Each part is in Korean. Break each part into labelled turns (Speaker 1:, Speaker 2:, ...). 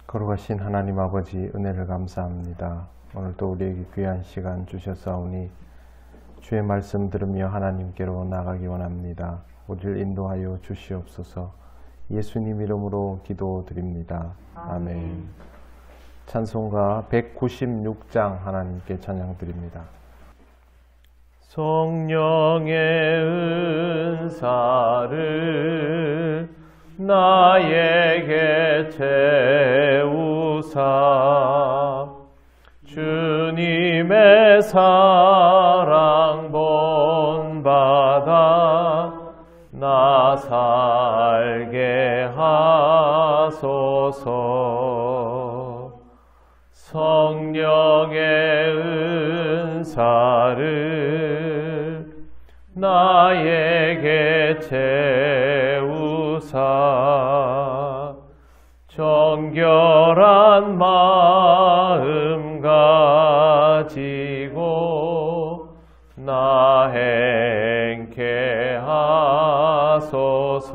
Speaker 1: 거룩하신 하나님 아버지 은혜를 감사합니다. 오늘도 우리에게 귀한 시간 주셨사오니 주의 말씀 들으며 하나님께로 나가기 원합니다. 우리를 인도하여 주시옵소서. 예수님 이름으로 기도드립니다. 아멘. 찬송가 196장 하나님께 찬양드립니다. 성령의 은사를 나에게 채우사 주님의 사랑 본받아 나 살게 하소서. 성령의 은사를 나에게 채우사 정결한 마음 가지고 나 행케 하소서.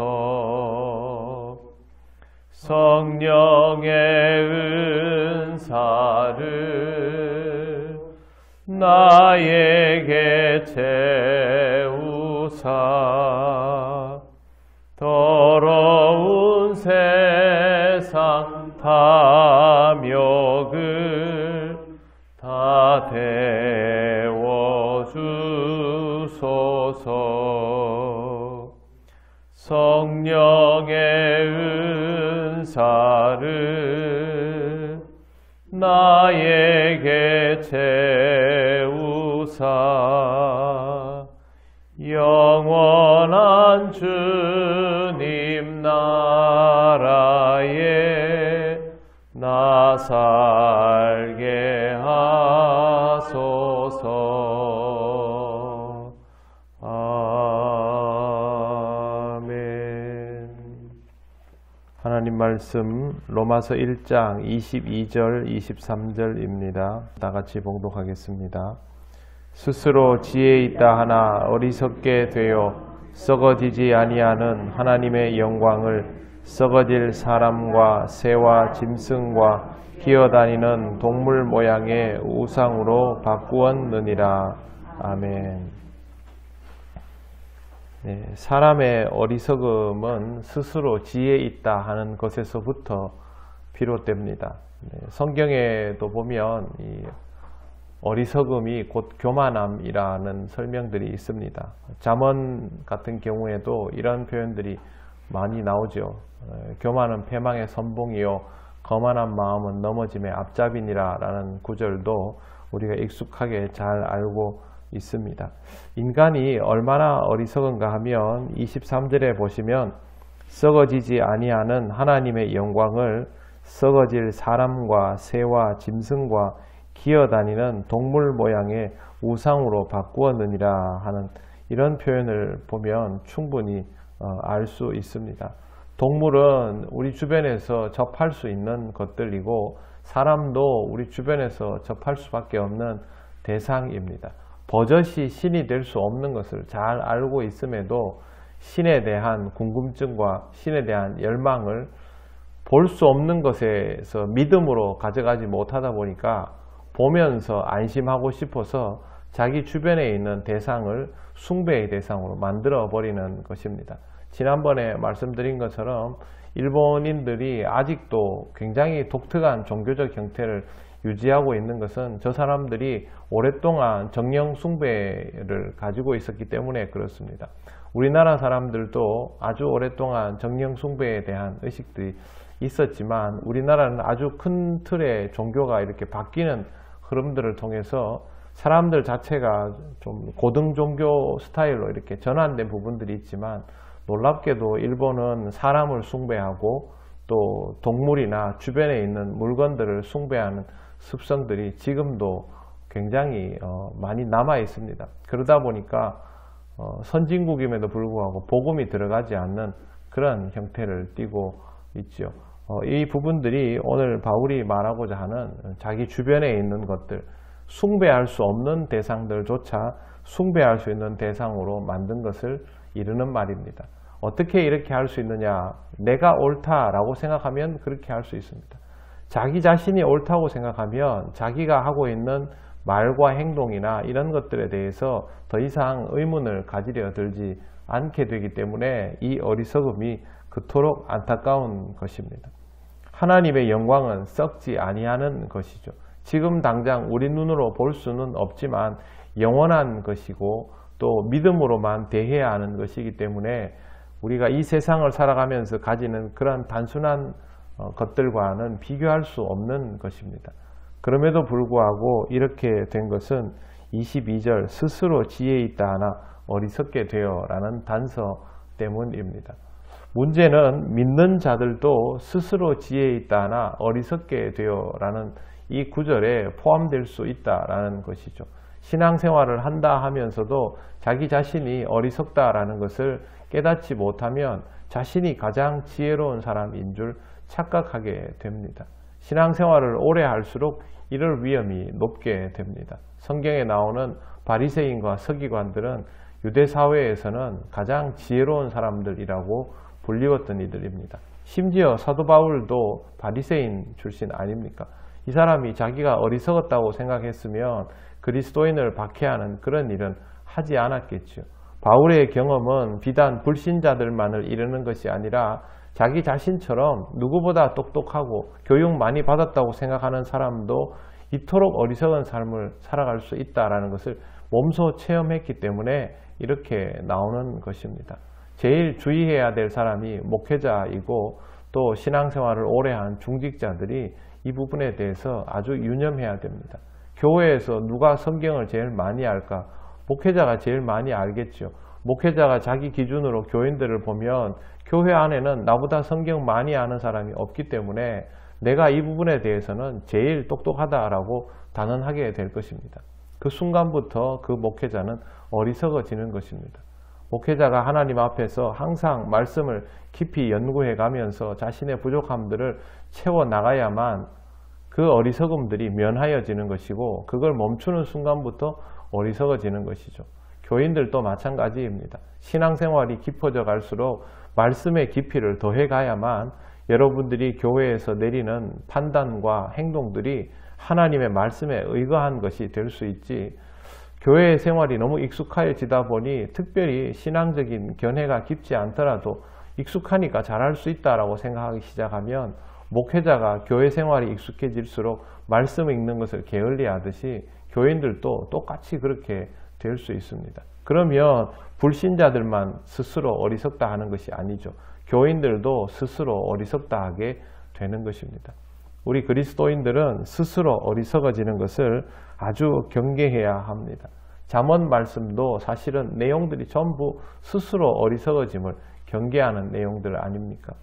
Speaker 1: 성령의 은사를 나에게 채우사 더러운 세상 탐욕을 다 데워주소서. 성령의 은사를 나에게 채우사 영원한 주님 나라에 나 살게 하소서. 아멘. 하나님 말씀 로마서 1장 22절 23절입니다. 다 같이 봉독하겠습니다. 스스로 지혜 있다 하나 어리석게 되어 썩어지지 아니하는 하나님의 영광을 썩어질 사람과 새와 짐승과 기어다니는 동물 모양의 우상으로 바꾸었느니라. 아멘. 네, 사람의 어리석음은 스스로 지혜 있다 하는 것에서부터 비롯됩니다. 네, 성경에도 보면 이 어리석음이 곧 교만함이라는 설명들이 있습니다. 잠언 같은 경우에도 이런 표현들이 많이 나오죠. 교만은 패망의 선봉이요 거만한 마음은 넘어짐의 앞잡이니라 라는 구절도 우리가 익숙하게 잘 알고 있습니다. 인간이 얼마나 어리석은가 하면 23절에 보시면 썩어지지 아니하는 하나님의 영광을 썩어질 사람과 새와 짐승과 기어다니는 동물 모양의 우상으로 바꾸었느니라 하는 이런 표현을 보면 충분히 알 수 있습니다. 동물은 우리 주변에서 접할 수 있는 것들이고 사람도 우리 주변에서 접할 수밖에 없는 대상입니다. 버젓이 신이 될 수 없는 것을 잘 알고 있음에도 신에 대한 궁금증과 신에 대한 열망을 볼 수 없는 것에서 믿음으로 가져가지 못하다 보니까 보면서 안심하고 싶어서 자기 주변에 있는 대상을 숭배의 대상으로 만들어 버리는 것입니다. 지난번에 말씀드린 것처럼 일본인들이 아직도 굉장히 독특한 종교적 형태를 유지하고 있는 것은 저 사람들이 오랫동안 정령 숭배를 가지고 있었기 때문에 그렇습니다. 우리나라 사람들도 아주 오랫동안 정령 숭배에 대한 의식들이 있었지만 우리나라는 아주 큰 틀의 종교가 이렇게 바뀌는 흐름들을 통해서 사람들 자체가 좀 고등 종교 스타일로 이렇게 전환된 부분들이 있지만 놀랍게도 일본은 사람을 숭배하고 또 동물이나 주변에 있는 물건들을 숭배하는 습성들이 지금도 굉장히 많이 남아 있습니다. 그러다 보니까 선진국임에도 불구하고 복음이 들어가지 않는 그런 형태를 띠고 있죠. 이 부분들이 오늘 바울이 말하고자 하는 자기 주변에 있는 것들, 숭배할 수 없는 대상들조차 숭배할 수 있는 대상으로 만든 것을 이르는 말입니다. 어떻게 이렇게 할 수 있느냐? 내가 옳다라고 생각하면 그렇게 할 수 있습니다. 자기 자신이 옳다고 생각하면 자기가 하고 있는 말과 행동이나 이런 것들에 대해서 더 이상 의문을 가지려 들지 않게 되기 때문에 이 어리석음이 그토록 안타까운 것입니다. 하나님의 영광은 썩지 아니하는 것이죠. 지금 당장 우리 눈으로 볼 수는 없지만 영원한 것이고 또 믿음으로만 대해야 하는 것이기 때문에 우리가 이 세상을 살아가면서 가지는 그런 단순한 것들과는 비교할 수 없는 것입니다. 그럼에도 불구하고 이렇게 된 것은 22절 스스로 지혜 있다 하나 어리석게 되어 라는 단서 때문입니다. 문제는 믿는 자들도 스스로 지혜 있다 하나 어리석게 되어 라는 이 구절에 포함될 수 있다라는 것이죠. 신앙생활을 한다 하면서도 자기 자신이 어리석다라는 것을 깨닫지 못하면 자신이 가장 지혜로운 사람인 줄 착각하게 됩니다. 신앙생활을 오래 할수록 이럴 위험이 높게 됩니다. 성경에 나오는 바리새인과 서기관들은 유대 사회에서는 가장 지혜로운 사람들이라고 불리웠던 이들입니다. 심지어 사도 바울도 바리새인 출신 아닙니까? 이 사람이 자기가 어리석었다고 생각했으면 그리스도인을 박해하는 그런 일은 하지 않았겠죠. 바울의 경험은 비단 불신자들만을 이르는 것이 아니라 자기 자신처럼 누구보다 똑똑하고 교육 많이 받았다고 생각하는 사람도 이토록 어리석은 삶을 살아갈 수 있다는 것을 몸소 체험했기 때문에 이렇게 나오는 것입니다. 제일 주의해야 될 사람이 목회자이고 또 신앙생활을 오래 한 중직자들이 이 부분에 대해서 아주 유념해야 됩니다. 교회에서 누가 성경을 제일 많이 알까? 목회자가 제일 많이 알겠죠. 목회자가 자기 기준으로 교인들을 보면 교회 안에는 나보다 성경 많이 아는 사람이 없기 때문에 내가 이 부분에 대해서는 제일 똑똑하다라고 단언하게 될 것입니다. 그 순간부터 그 목회자는 어리석어지는 것입니다. 목회자가 하나님 앞에서 항상 말씀을 깊이 연구해 가면서 자신의 부족함들을 채워나가야만 그 어리석음들이 면하여지는 것이고 그걸 멈추는 순간부터 어리석어지는 것이죠. 교인들도 마찬가지입니다. 신앙생활이 깊어져 갈수록 말씀의 깊이를 더해 가야만 여러분들이 교회에서 내리는 판단과 행동들이 하나님의 말씀에 의거한 것이 될 수 있지, 교회 생활이 너무 익숙해지다 보니 특별히 신앙적인 견해가 깊지 않더라도 익숙하니까 잘할 수 있다라고 생각하기 시작하면 목회자가 교회 생활이 익숙해질수록 말씀 읽는 것을 게을리하듯이 교인들도 똑같이 그렇게 될 수 있습니다. 그러면 불신자들만 스스로 어리석다 하는 것이 아니죠. 교인들도 스스로 어리석다 하게 되는 것입니다. 우리 그리스도인들은 스스로 어리석어지는 것을 아주 경계해야 합니다. 잠언 말씀도 사실은 내용들이 전부 스스로 어리석어짐을 경계하는 내용들 아닙니까?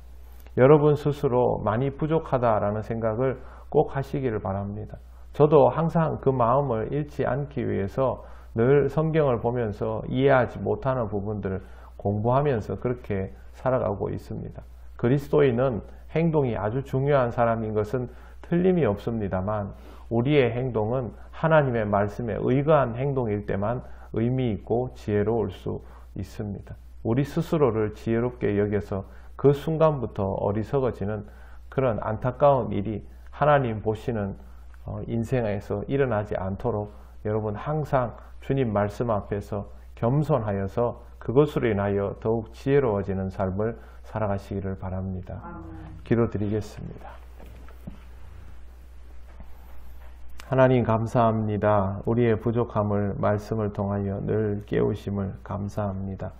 Speaker 1: 여러분 스스로 많이 부족하다라는 생각을 꼭 하시기를 바랍니다. 저도 항상 그 마음을 잃지 않기 위해서 늘 성경을 보면서 이해하지 못하는 부분들을 공부하면서 그렇게 살아가고 있습니다. 그리스도인은 행동이 아주 중요한 사람인 것은 틀림이 없습니다만 우리의 행동은 하나님의 말씀에 의거한 행동일 때만 의미 있고 지혜로울 수 있습니다. 우리 스스로를 지혜롭게 여겨서 그 순간부터 어리석어지는 그런 안타까운 일이 하나님 보시는 인생에서 일어나지 않도록 여러분 항상 주님 말씀 앞에서 겸손하여서 그것으로 인하여 더욱 지혜로워지는 삶을 살아가시기를 바랍니다. 기도드리겠습니다. 하나님 감사합니다. 우리의 부족함을 말씀을 통하여 늘 깨우심을 감사합니다.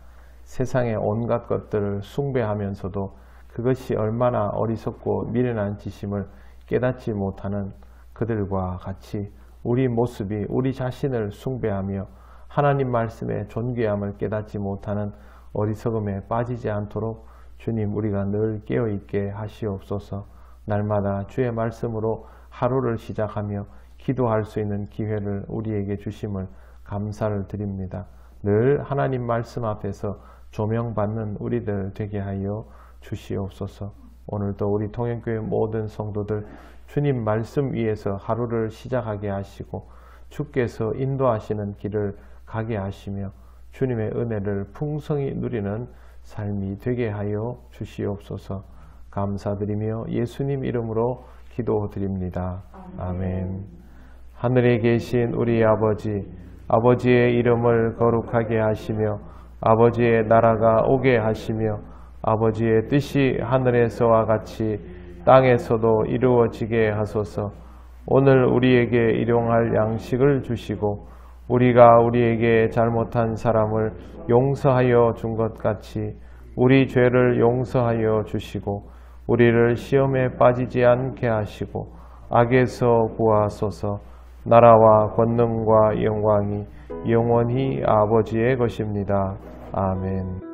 Speaker 1: 세상의 온갖 것들을 숭배하면서도 그것이 얼마나 어리석고 미련한 짓임을 깨닫지 못하는 그들과 같이 우리 모습이 우리 자신을 숭배하며 하나님 말씀의 존귀함을 깨닫지 못하는 어리석음에 빠지지 않도록 주님 우리가 늘 깨어있게 하시옵소서. 날마다 주의 말씀으로 하루를 시작하며 기도할 수 있는 기회를 우리에게 주심을 감사를 드립니다. 늘 하나님 말씀 앞에서 조명받는 우리들 되게 하여 주시옵소서. 오늘도 우리 통행교회 모든 성도들 주님 말씀 위에서 하루를 시작하게 하시고 주께서 인도하시는 길을 가게 하시며 주님의 은혜를 풍성히 누리는 삶이 되게 하여 주시옵소서. 감사드리며 예수님 이름으로 기도드립니다. 아멘. 하늘에 계신 우리 아버지, 아버지의 이름을 거룩하게 하시며 아버지의 나라가 오게 하시며 아버지의 뜻이 하늘에서와 같이 땅에서도 이루어지게 하소서. 오늘 우리에게 일용할 양식을 주시고 우리가 우리에게 잘못한 사람을 용서하여 준 것 같이 우리 죄를 용서하여 주시고 우리를 시험에 빠지지 않게 하시고 악에서 구하소서. 나라와 권능과 영광이 영원히 아버지의 것입니다. 아멘.